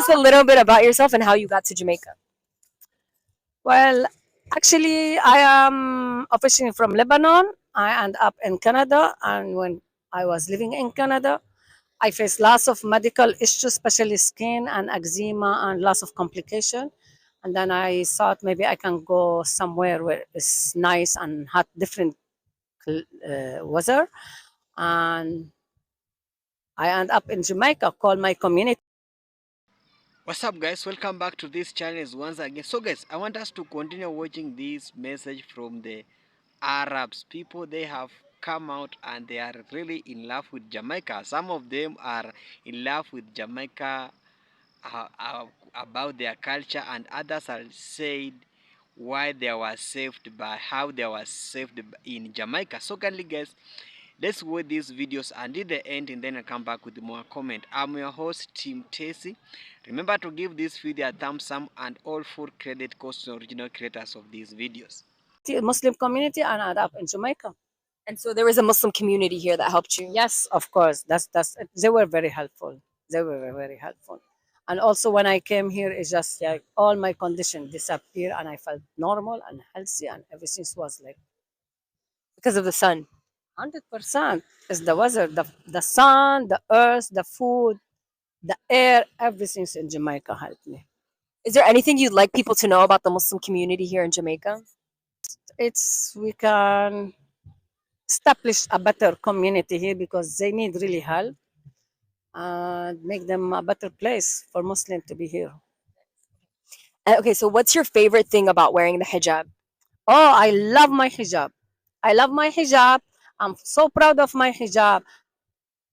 us a little bit about yourself and how you got to Jamaica. Well, actually, I am officially from Lebanon. I end up in Canada, and when I was living in Canada, I faced lots of medical issues, especially skin and eczema, and lots of complication. And then I thought maybe I can go somewhere where it's nice and hot, different weather. And I end up in Jamaica, called my community. What's up, guys? Welcome back to this channel once again. So guys, I want us to continue watching this message from the Arabs. People, they have come out and they are really in love with Jamaica. Some of them are in love with Jamaica, about their culture, and others are said why they were saved, by how they were saved in Jamaica. So kindly guys, let's watch these videos until the end, and then I'll come back with more comment. I'm your host, Team Tesi. Remember to give this video a thumbs up, and all full credit goes to the original creators of these videos. Muslim community, and I end up in Jamaica. And so there was a Muslim community here that helped you. Yes, of course. That's they were very helpful. They were very helpful. And also when I came here, it's just like all my condition disappeared, and I felt normal and healthy, and everything was like Because of the sun. 100%. It's the weather, the sun, the earth, the food, the air, everything's in Jamaica helped me. Is there anything you'd like people to know about the Muslim community here in Jamaica? It's we can establish a better community here because they need really help and make them a better place for Muslims to be here. Okay, so what's your favorite thing about wearing the hijab? Oh, I love my hijab. I love my hijab. I'm so proud of my hijab.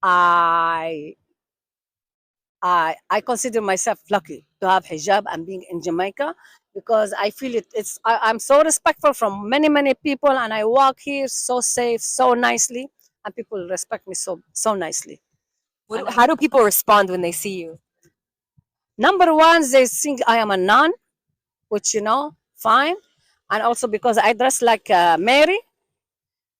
I I consider myself lucky to have hijab and being in Jamaica because I feel I'm so respectful from many people, and I walk here so safe, so nicely, and people respect me so nicely. And How do people respond when they see you? number one, they think I am a nun, which fine, and also because I dress like Mary.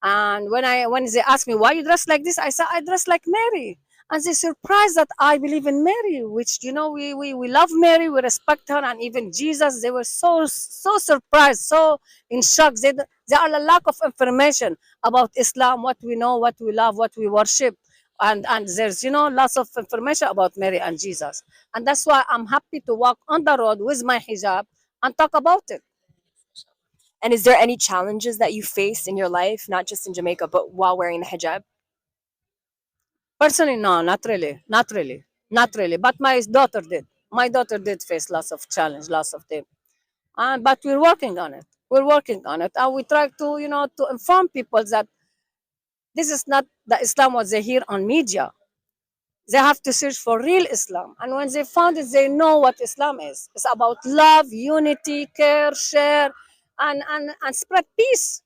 And when they ask me why you dress like this, I say I dress like Mary. And they surprised that I believe in Mary, which we love Mary, we respect her, and even Jesus. They were so surprised, so in shock. They are a lack of information about Islam, what we know, what we love, what we worship, and there's lots of information about Mary and Jesus, and that's why I'm happy to walk on the road with my hijab and talk about it. And is there any challenges that you faced in your life, not just in Jamaica, but while wearing the hijab? Personally, no, not really, not really, not really. But my daughter did. My daughter did face lots of challenge, lots of them. And but we're working on it. We're working on it, and we try to to inform people that this is not the Islam what they hear on media. They have to search for real Islam, and when they found it, they know what Islam is. It's about love, unity, care, share, and spread peace.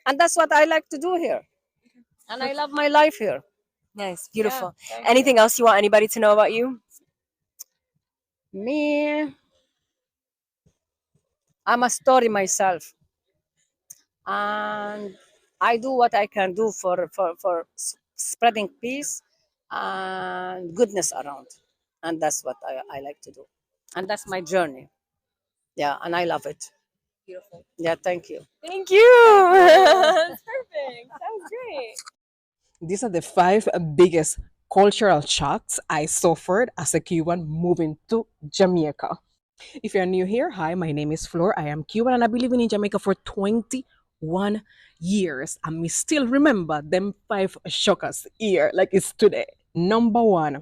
And that's what I like to do here. And I love my life here. Nice, Yeah, beautiful. thank Anything you. else you want anybody to know about you? Me, I'm a story myself, and I do what I can do for spreading peace and goodness around, and that's what I like to do, and that's my journey. Yeah, and I love it. Beautiful. Yeah, thank you. Thank you. That's perfect. Sounds great. These are the five biggest cultural shocks I suffered as a Cuban moving to Jamaica. If you're new here, hi, my name is Flor. I am Cuban and I've been living in Jamaica for 21 years. And me still remember them five shockers here like it's today. Number one,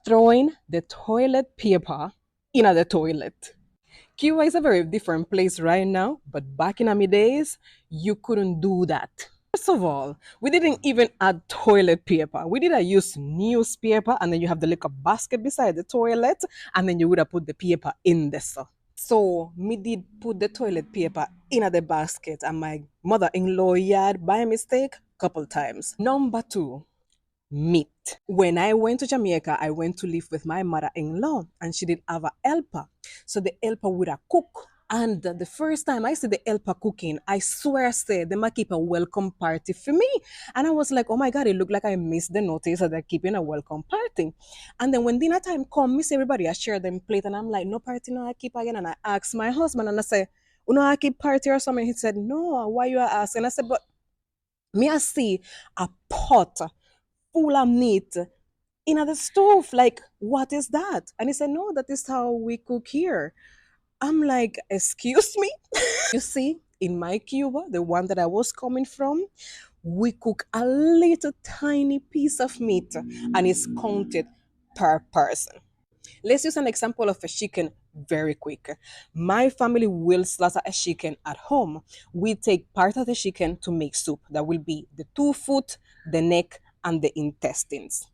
throwing the toilet paper in the toilet. Cuba is a very different place right now, but back in my days, you couldn't do that. First of all, we didn't even add toilet paper. We did use newspaper, and then you have the little basket beside the toilet, and then you would have put the paper in there. So me did put the toilet paper in the basket, and my mother-in-law had by mistake couple times. Number two, meat. When I went to Jamaica, I went to live with my mother-in-law, and she did have a helper. So the helper would have cook And the first time I see the helper cooking, I swear I say they might keep a welcome party for me. And I was like, oh my God, it looked like I missed the notice that they're keeping a welcome party. And then when dinner time come, miss everybody, I share them plate. And I'm like, no party, no, I keep again. And I asked my husband and I say, you know, I keep party or something. He said, no, why you are asking? I said, but me I see a pot full of meat in the stove. Like, what is that? And he said, no, that is how we cook here. I'm like, excuse me? You see, in my Cuba, the one that I was coming from, we cook a little tiny piece of meat and it's counted per person. Let's use an example of a chicken very quick. My family will slaughter a chicken at home. We take part of the chicken to make soup. That will be the 2 foot, the neck, and the intestines.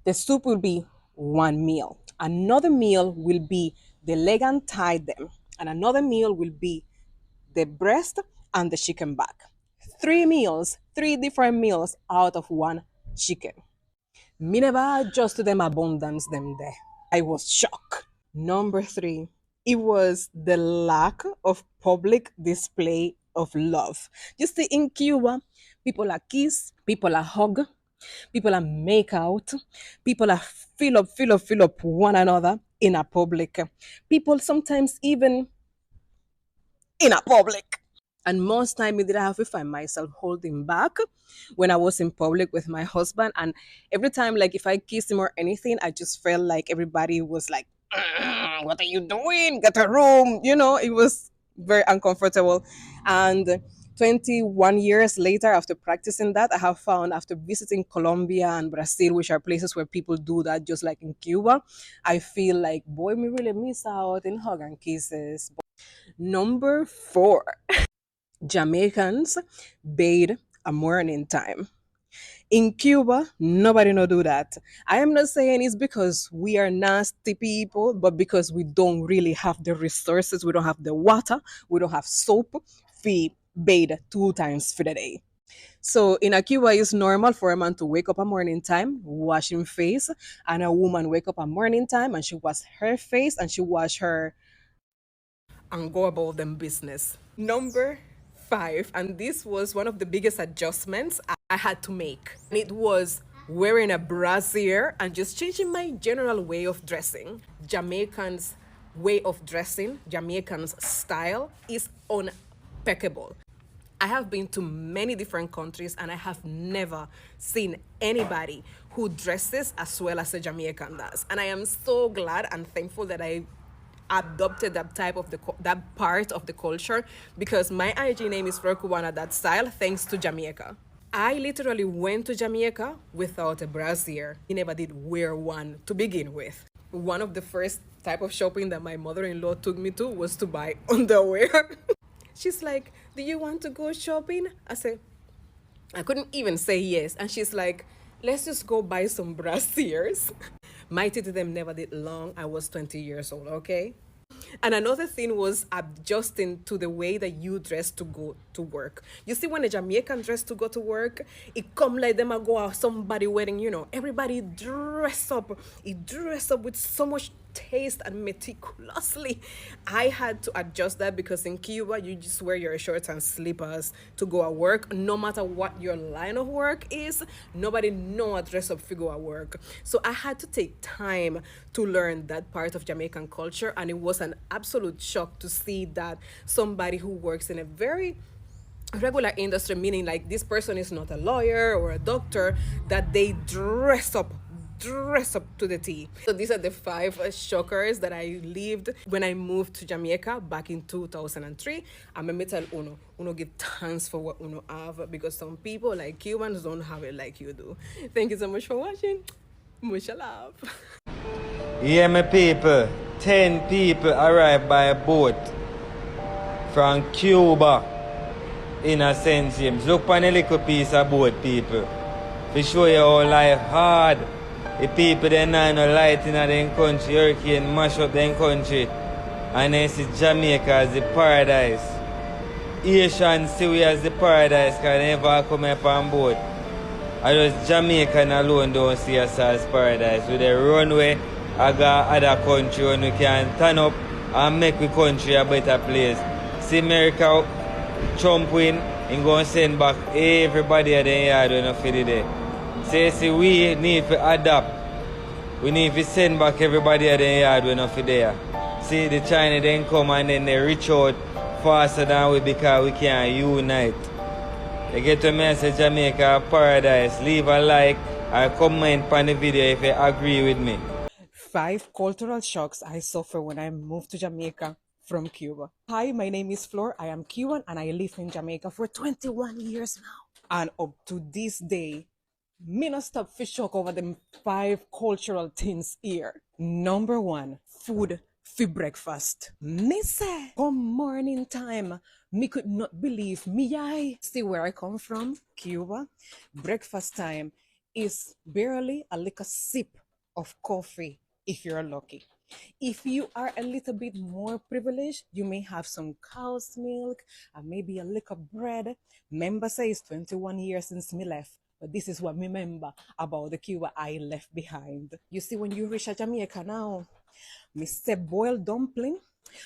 The soup will be one meal. Another meal will be the leg and thigh them. And another meal will be the breast and the chicken back. 3 meals, 3 different meals out of one chicken. Me never adjust to them abundance them there. I was shocked. Number 3, it was the lack of public display of love. You see, in Cuba, people are kiss, people are hug, people are make out, people are fill up one another in a public. People sometimes even in a public. And most time me did I have to find myself holding back when I was in public with my husband. And every time, like if I kiss him or anything, I just felt like everybody was like, what are you doing? Get a room. You know, it was very uncomfortable. And 21 years later, after practicing that, I have found after visiting Colombia and Brazil, which are places where people do that, just like in Cuba, I feel like, boy, me really miss out in hug and kisses. Number 4, Jamaicans bathe a morning time. In Cuba, nobody no do that. I am not saying it's because we are nasty people, but because we don't really have the resources, we don't have the water, we don't have soap, we bathe 2 times for the day. So in a Cuba, it's normal for a man to wake up a morning time, wash his face, and a woman wake up a morning time and she wash her face and she wash her and go about them business. Number 5, and this was one of the biggest adjustments I had to make. And it was wearing a brassiere and just changing my general way of dressing. Jamaicans' way of dressing, Jamaicans' style is impeccable. I have been to many different countries and I have never seen anybody who dresses as well as a Jamaican does. And I am so glad and thankful that I adopted that type of that part of the culture, because my IG name is Florcubana that style thanks to Jamaica. I literally went to Jamaica without a brassiere. I never did wear one to begin with. One of the first type of shopping that my mother-in-law took me to was to buy underwear. She's like, do you want to go shopping? I said, I couldn't even say yes. And she's like, let's just go buy some brassieres. My to them never did long. I was 20 years old, okay? And another thing was adjusting to the way that you dress to go to work. You see, when a Jamaican dress to go to work, it come like them a go out somebody wedding, you know, everybody dress up. It dress up with so much taste and meticulously. I had to adjust that because in Cuba, you just wear your shorts and slippers to go at work. No matter what your line of work is, nobody know a dress up to go at work. So I had to take time to learn that part of Jamaican culture, and it was an absolute shock to see that somebody who works in a very regular industry, meaning like this person is not a lawyer or a doctor, that they dress up to the T. So these are the 5 shockers that I lived when I moved to Jamaica back in 2003. I'm going to tell Uno give thanks for what Uno have, because some people like Cubans don't have it like you do. Thank you so much for watching. Much love. Yeah, my people. 10 people arrived by boat from Cuba in a sense. Look on a little piece of boat, people. To show you how life hard. The people they not no light in their country, hurricane mash up their country. And they see Jamaica as the paradise. Asians see we as the paradise because they never come up on board. I just Jamaican alone don't see us as paradise. With the runway, I got other country when we can turn up and make the country a better place. See America, Trump win, and go and send back everybody at the yard when I fit it there. See, we need to adapt. We need to send back everybody at the yard when I fit there. See, the China then come and then they reach out faster than we because we can't unite. You get to me and say Jamaica a paradise. Leave a like or comment on the video if you agree with me. 5 cultural shocks I suffer when I moved to Jamaica from Cuba. Hi, my name is Flor. I am Cuban and I live in Jamaica for 21 years now. And up to this day, me not stop for shock over them 5 cultural things here. Number 1, food for breakfast. Me say, come morning time, me could not believe me I see where I come from, Cuba. Breakfast time is barely a little sip of coffee if you're lucky. If you are a little bit more privileged, you may have some cow's milk and maybe a little bread. Member says 21 years since me left. But this is what me remember about the Cuba I left behind. You see, when you reach a Jamaica now, me say boiled dumpling,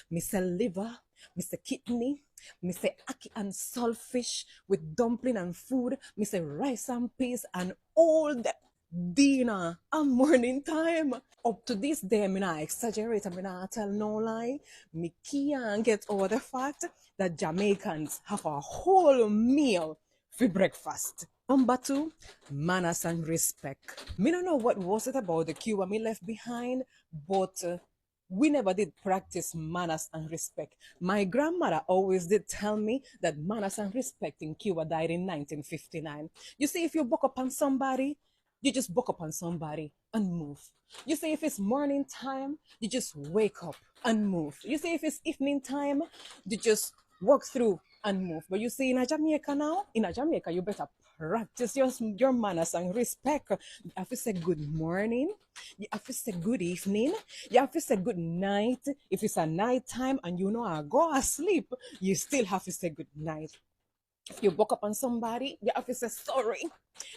me say liver, me say kidney, me say ackee and saltfish with dumpling and food, me say rice and peas and all that dinner and morning time. Up to this day, me not exaggerate, me not tell no lie. Me can't get over the fact that Jamaicans have a whole meal for breakfast. Number 2, manners and respect. Me don't know what was it about the Cuba me left behind, but we never did practice manners and respect. My grandmother always did tell me that manners and respect in Cuba died in 1959. You see, if you buck up on somebody, you just buck up on somebody and move. You see, if it's morning time, you just wake up and move. You see, if it's evening time, you just walk through and move. But you see, in a Jamaica now, in a Jamaica, you better practice your manners and respect. You have to say good morning. You have to say good evening. You have to say good night. If it's a night time and you know I go asleep, you still have to say good night. If you buck up on somebody, you have to say sorry.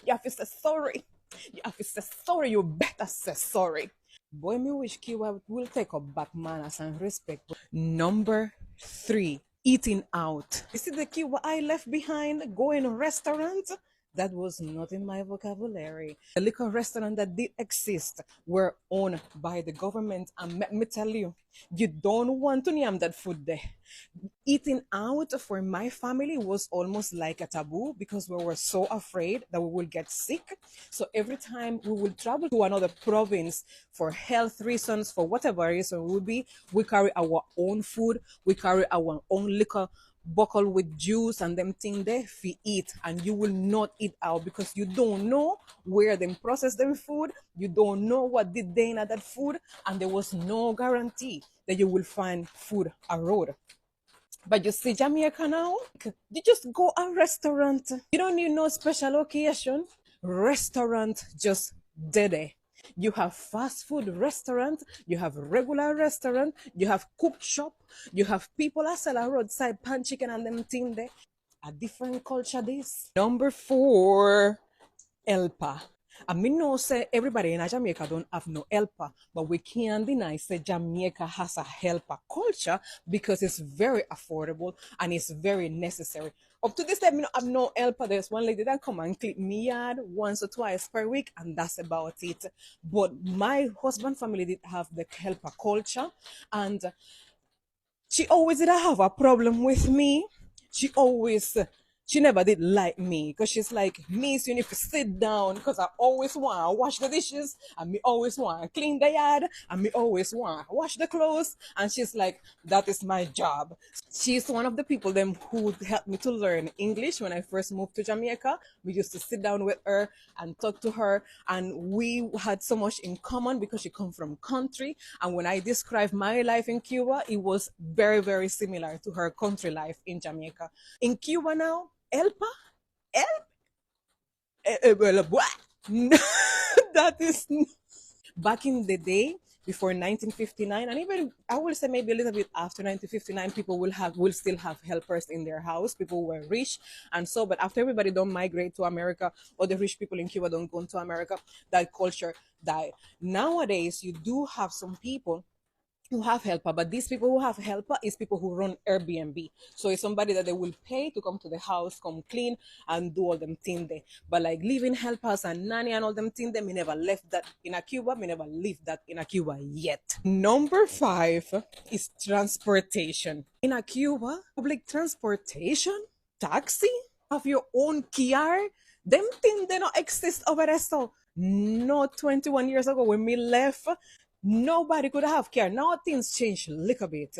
You have to say sorry. You have to say sorry. You better say sorry. Boy, me wish Cuba will take up back manners and respect. Number 3, eating out. You see the Cuba I left behind, going to restaurants? That was not in my vocabulary. The liquor restaurant that did exist were owned by the government, and let me tell you, you don't want to name that food there. Eating out for my family was almost like a taboo because we were so afraid that we will get sick. So every time we will travel to another province for health reasons, for whatever reason it would be, we carry our own food, we carry our own liquor bottle with juice and them thing there fi eat, and you will not eat out because you don't know where them process them food, you don't know what did they in that food, and there was no guarantee that you will find food a road. But you see Jamaica now, you just go a restaurant, you don't need no special occasion, restaurant just dead. You have fast food restaurant, you have regular restaurant, you have cook shop, you have people that sell a roadside pan chicken and them thing there. A different culture this. Number 4, Elpa. I mean, no say everybody in Jamaica don't have no helper, but we can't deny say Jamaica has a helper culture because it's very affordable and it's very necessary. Up to this time, I have no helper. There's one lady that come and clean me yard once or twice per week, and that's about it. But my husband family did have the helper culture, and she always did have a problem with me. She never did like me because she's like, Miss, you need to sit down because I always want to wash the dishes and me always want to clean the yard and me always want to wash the clothes. And she's like, that is my job. She's one of the people them who helped me to learn English when I first moved to Jamaica. We used to sit down with her and talk to her, and we had so much in common because she come from country. And when I described my life in Cuba, it was very, very similar to her country life in Jamaica. In Cuba now, Elpa? That is back in the day before 1959, and even I will say maybe a little bit after 1959, people will still have helpers in their house. People were rich, and so, but after everybody don't migrate to America, or the rich people in Cuba don't go to America, that culture died. Nowadays, you do have some people who have helper, but these people who have helper is people who run Airbnb. So it's somebody that they will pay to come to the house, come clean and do all them thing there. But like living helpers and nanny and all them thing, they me never left that in a Cuba. Me never lived that in a Cuba yet. Number 5 is transportation. In a Cuba, public transportation, taxi, have your own car. Them thing they don't exist over there. So no, 21 years ago when me left, nobody could have care. Now things change a little bit.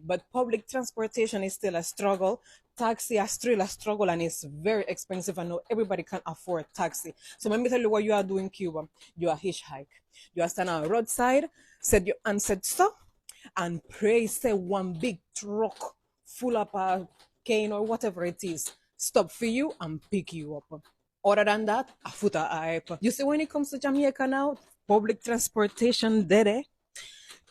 But public transportation is still a struggle. Taxi is still a struggle and it's very expensive. And not everybody can afford taxi. So let me tell you what you are doing in Cuba. You are hitchhike. You are standing on a roadside, said you answered stop, and pray say one big truck full of a cane or whatever it is stop for you and pick you up. Other than that, a foot of hype. You see, when it comes to Jamaica now, public transportation dede,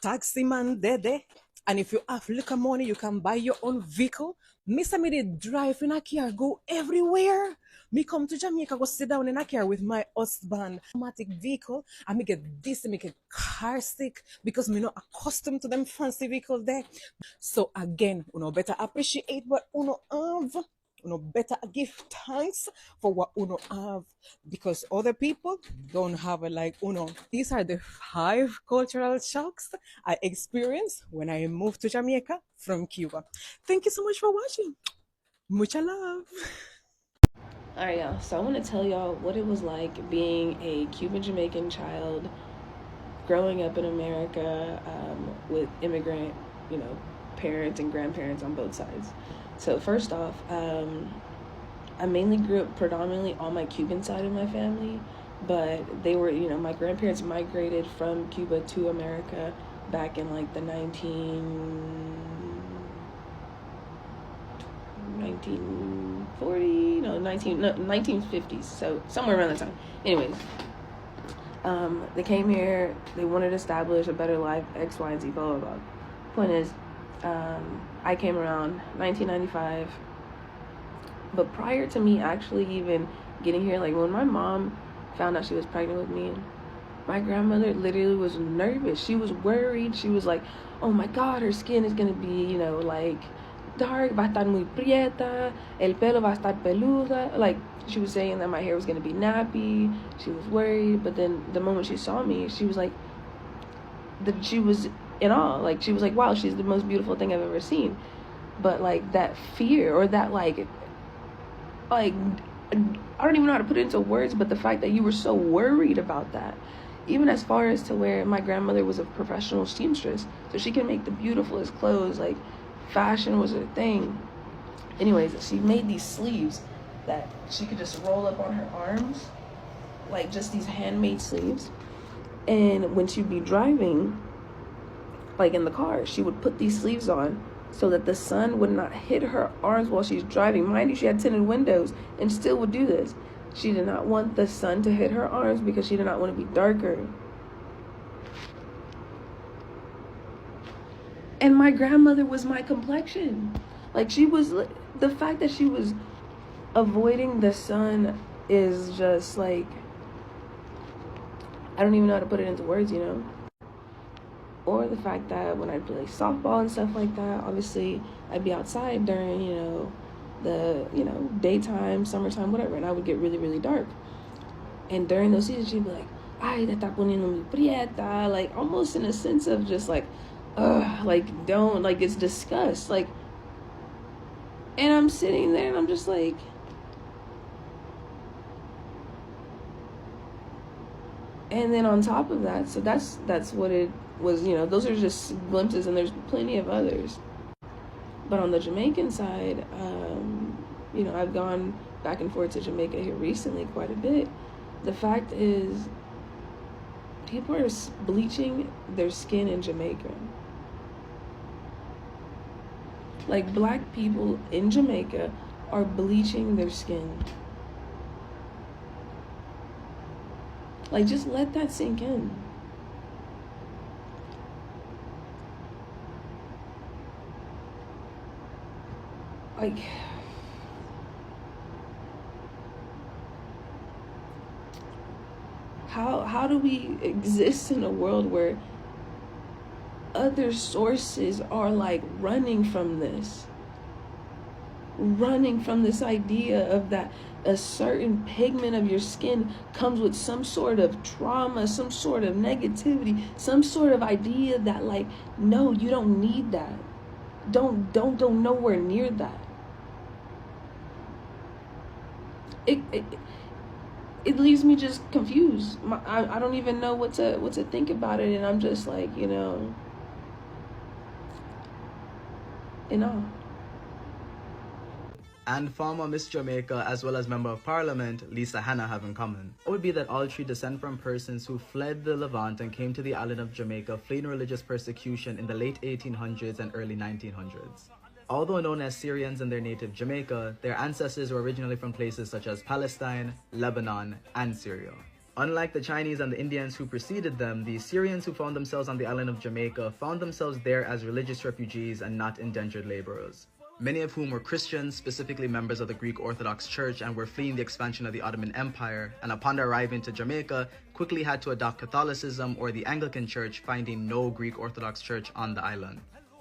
taxi man dede, and if you have little money, you can buy your own vehicle. Me say me dey drive in a car, go everywhere. Me come to Jamaica, go sit down in a car with my husband. Automatic vehicle, and me get this, me get car sick because me not accustomed to them fancy vehicles there. So again, you know, better appreciate what you know have. You know, better give thanks for what uno have because other people don't have it like uno. These are the 5 cultural shocks I experienced when I moved to Jamaica from Cuba. Thank you so much for watching. Mucha love. Alright, y'all. So I want to tell y'all what it was like being a Cuban Jamaican child growing up in America with immigrant, parents and grandparents on both sides. So first off, I mainly grew up predominantly on my Cuban side of my family, but they were, my grandparents migrated from Cuba to America back in like the 1950s, so somewhere around that time. Anyways, they came here, they wanted to establish a better life, X, Y, and Z, blah, blah, blah. Point is, I came around 1995, but prior to me actually even getting here, like when my mom found out she was pregnant with me, my grandmother literally was nervous. She was worried. She was like, oh my God, her skin is gonna be, like dark, va a estar muy prieta, el pelo va a estar peluda. Like she was saying that my hair was gonna be nappy. She was worried, but then the moment she saw me, she was like, she was in awe. Like she was like, wow, she's the most beautiful thing I've ever seen. But like that fear or that like I don't even know how to put it into words, but the fact that you were so worried about that, even as far as to where my grandmother was a professional seamstress, so she can make the beautifulest clothes, like fashion was her thing. Anyways, she made these sleeves that she could just roll up on her arms, like just these handmade sleeves. And when she'd be driving, like in the car, she would put these sleeves on so that the sun would not hit her arms while she's driving. Mind you, she had tinted windows and still would do this. She did not want the sun to hit her arms because she did not want to be darker. And my grandmother was my complexion. Like she was, the fact that she was avoiding the sun is just like, I don't even know how to put it into words, Or the fact that when I'd play softball and stuff like that, obviously I'd be outside during, the, daytime, summertime, whatever, and I would get really, really dark. And during those seasons, she'd be like, ay, te está poniendo muy prieta, like almost in a sense of just like, ugh, like don't, like it's disgust, like, and I'm sitting there and I'm just like, and then on top of that, so that's what it was, those are just glimpses and there's plenty of others. But on the Jamaican side, I've gone back and forth to Jamaica here recently quite a bit. The fact is, people are bleaching their skin in Jamaica. Like black people in Jamaica are bleaching their skin. Like just let that sink in. Like, how do we exist in a world where other sources are like running from this idea of that a certain pigment of your skin comes with some sort of trauma, some sort of negativity, some sort of idea that like, no, you don't need that. Don't go nowhere near that. It it leaves me just confused. I don't even know what to think about it, and I'm just like, in awe. And former Miss Jamaica as well as Member of Parliament Lisa Hanna have in common. It would be that all three descend from persons who fled the Levant and came to the island of Jamaica fleeing religious persecution in the late 1800s and early 1900s. Although known as Syrians in their native Jamaica, their ancestors were originally from places such as Palestine, Lebanon, and Syria. Unlike the Chinese and the Indians who preceded them, the Syrians who found themselves on the island of Jamaica found themselves there as religious refugees and not indentured laborers. Many of whom were Christians, specifically members of the Greek Orthodox Church, and were fleeing the expansion of the Ottoman Empire, and upon arriving to Jamaica, quickly had to adopt Catholicism or the Anglican Church, finding no Greek Orthodox Church on the island.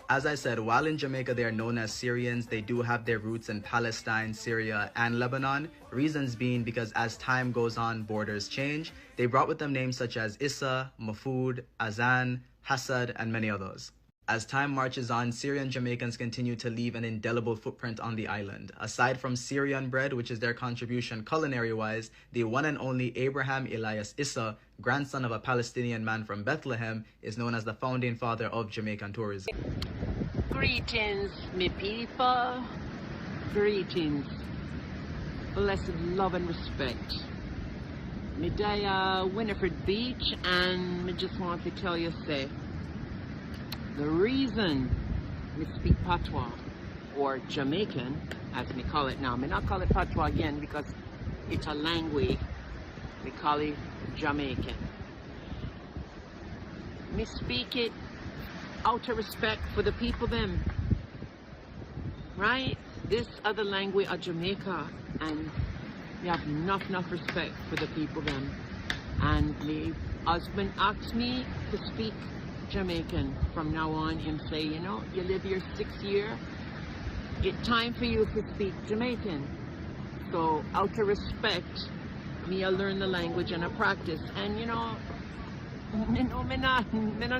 As I said, while in Jamaica they are known as Syrians, they do have their roots in Palestine, Syria, and Lebanon. Reasons being because as time goes on, borders change. They brought with them names such as Issa, Mahfoud, Azan, Hassad, and many others. As time marches on, Syrian Jamaicans continue to leave an indelible footprint on the island. Aside from Syrian bread, which is their contribution culinary-wise, the one and only Abraham Elias Issa, grandson of a Palestinian man from Bethlehem, is known as the founding father of Jamaican tourism. Greetings, me people. Greetings. Blessed love and respect. Me day Winifred Beach, and me just want to tell you, say, the reason me speak patois, or Jamaican, as me call it now, me not call it patois again because it's a language, me call it Jamaican. Me speak it out of respect for the people them, right? This other language of Jamaica, and me have enough respect for the people them. And me husband asked me to speak Jamaican from now on. Him say, you live here 6 years, it's time for you to speak Jamaican. So out of respect, me I learn the language and I practice. And me not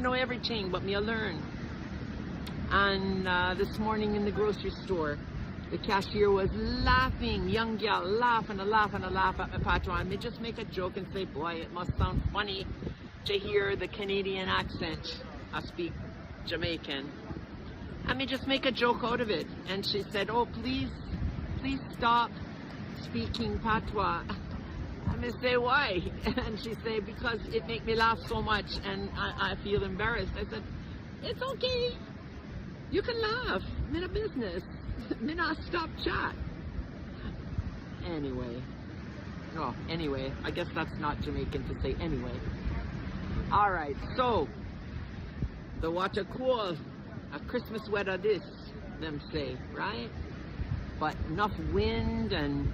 know everything, but me I learn. And this morning in the grocery store, the cashier was laughing, young girl, laughing and laugh at my patron. Me just make a joke and say, boy, it must sound funny to hear the Canadian accent. I speak Jamaican. And me just make a joke out of it. And she said, oh, please stop speaking patois. And I say, why? And she said, because it make me laugh so much and I feel embarrassed. I said, it's okay. You can laugh. I'm in a business. Me not stop chat. Anyway, I guess that's not Jamaican to say anyway. Alright, so, the water cool, a Christmas weather this, them say, right? But enough wind and,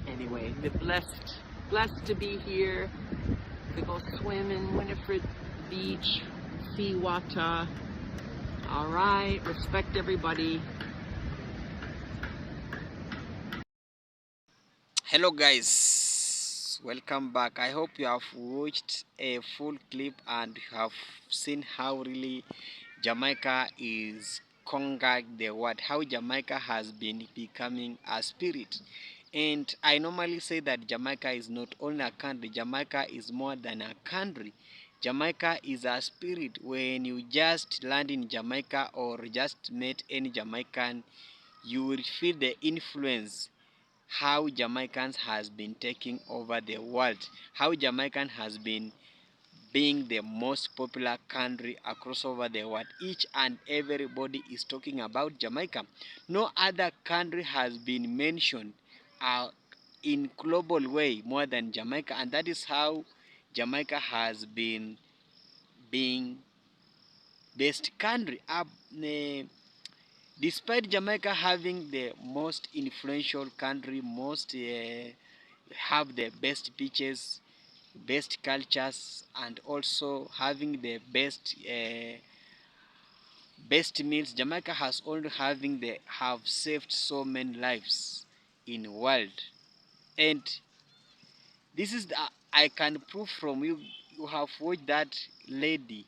anyway, we're blessed to be here, to go swim in Winifred Beach, sea water. Alright, respect everybody. Hello guys, welcome back. I hope you have watched a full clip and have seen how really Jamaica is conquered the world, how Jamaica has been becoming a spirit. And I normally say that Jamaica is not only a country, Jamaica is more than a country. Jamaica is a spirit. When you just land in Jamaica or just met any Jamaican, you will feel the influence how Jamaicans has been taking over the world, how Jamaican has been being the most popular country across over the world. Each and everybody is talking about Jamaica. No other country has been mentioned in global way more than Jamaica, and that is how Jamaica has been being best country. Despite Jamaica having the most influential country, most have the best beaches, best cultures and also having the best meals. Jamaica has only having the have saved so many lives in the world, and this is the, I can prove from you. You have watched that lady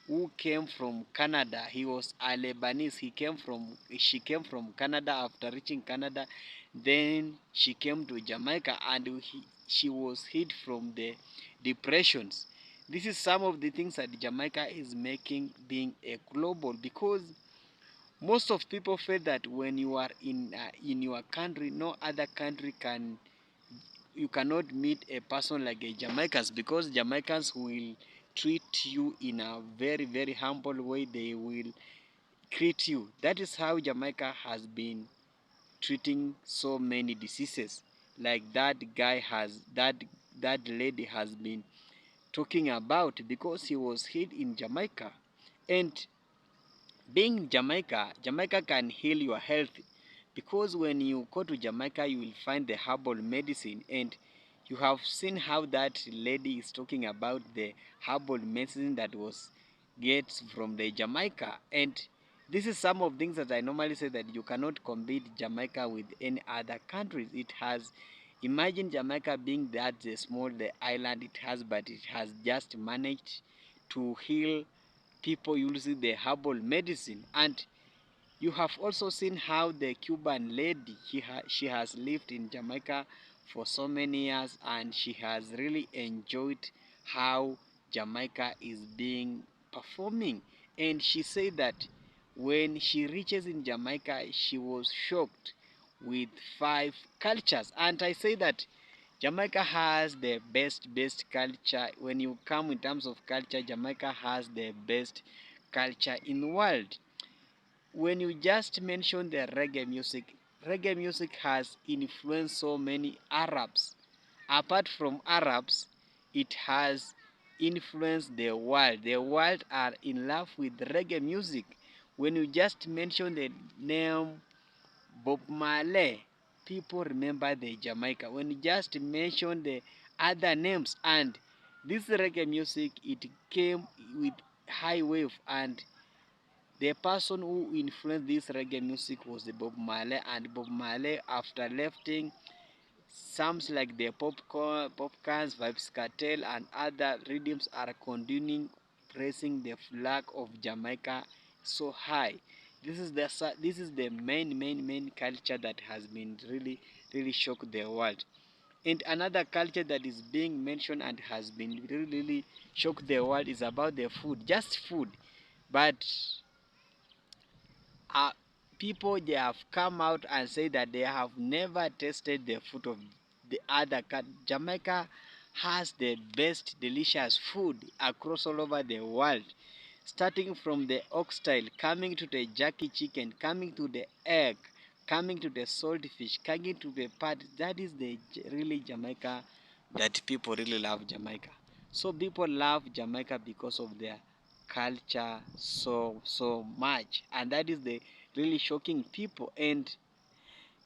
who came from Canada. He was a Lebanese. She came from Canada. After reaching Canada, then she came to Jamaica, and she was hit from the depressions. This is some of the things that Jamaica is making being a global, because most of people feel that when you are in your country, no other country can, you cannot meet a person like a Jamaicans, because Jamaicans will treat you in a very very humble way. They will treat you. That is how Jamaica has been treating so many diseases. Like that guy has that lady has been talking about, because he was hit in Jamaica. And being Jamaica, Jamaica can heal your health, because when you go to Jamaica, you will find the herbal medicine, and you have seen how that lady is talking about the herbal medicine that was gets from the Jamaica. And this is some of things that I normally say that you cannot compete Jamaica with any other countries. It has, imagine Jamaica being that small the island it has, but it has just managed to heal people using the herbal medicine. And you have also seen how the Cuban lady, she has lived in Jamaica for so many years, and she has really enjoyed how Jamaica is being performing. And she said that when she reaches in Jamaica, she was shocked with 5 cultures. And I say that Jamaica has the best culture. When you come in terms of culture, Jamaica has the best culture in the world. When you just mention the reggae music has influenced so many Arabs. Apart from Arabs, it has influenced the world. The world are in love with reggae music. When you just mention the name Bob Marley, people remember the Jamaica. When you just mention the other names, and this reggae music, it came with high wave, and the person who influenced this reggae music was the Bob Marley. And Bob Marley, after lifting sounds like the Popcans, Vibes Cartel, and other rhythms, are continuing praising the flag of Jamaica so high. This is the main culture that has been really shocked the world. And another culture that is being mentioned and has been really shocked the world is about the food, just food. But uh, people, they have come out and said that they have never tasted the food of the other country. Jamaica has the best delicious food across all over the world, starting from the oxtail, coming to the jerky chicken, coming to the egg, coming to the salted fish, coming to the pat. That is the really Jamaica that people really love Jamaica. So people love Jamaica because of their culture so much, and that is the really shocking people. And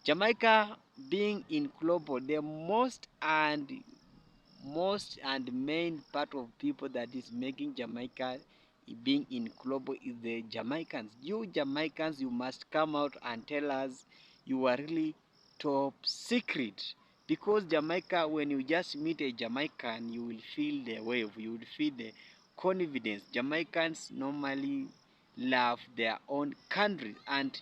Jamaica being in global, the most and main part of people that is making Jamaica being in global is the Jamaicans. You Jamaicans, you must come out and tell us you are really top secret, because Jamaica, when you just meet a Jamaican, you will feel the wave, you will feel the confidence. Jamaicans normally love their own country, and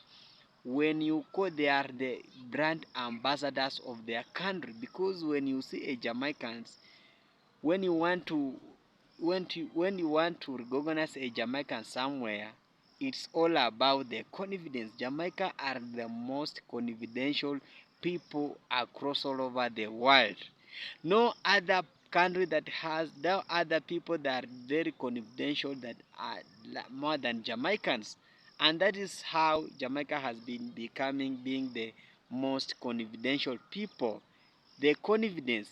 when you go, they are the brand ambassadors of their country, because when you see a Jamaicans, when you want to when you want to recognize a Jamaican somewhere, it's all about the confidence. Jamaica are the most confidential people across all over the world. No other country that has, no other people that are very confidential that are more than Jamaicans. And that is how Jamaica has been becoming being the most confidential people. The confidence,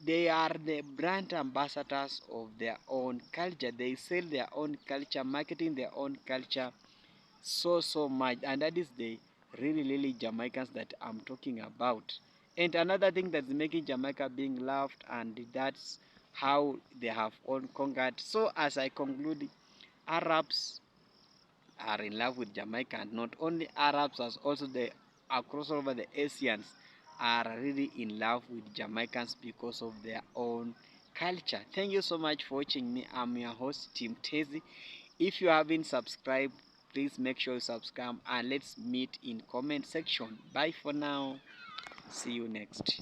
they are the brand ambassadors of their own culture. They sell their own culture, marketing their own culture so much. And that is the really Jamaicans that I'm talking about. And another thing that's making Jamaica being loved, and that's how they have all conquered. So as I conclude, Arabs are in love with Jamaica, and not only Arabs, as also the across over the Asians are really in love with Jamaicans because of their own culture. Thank you so much for watching me. I'm your host, Tim Tezi. If you haven't subscribed, please make sure you subscribe, and let's meet in comment section. Bye for now. See you next.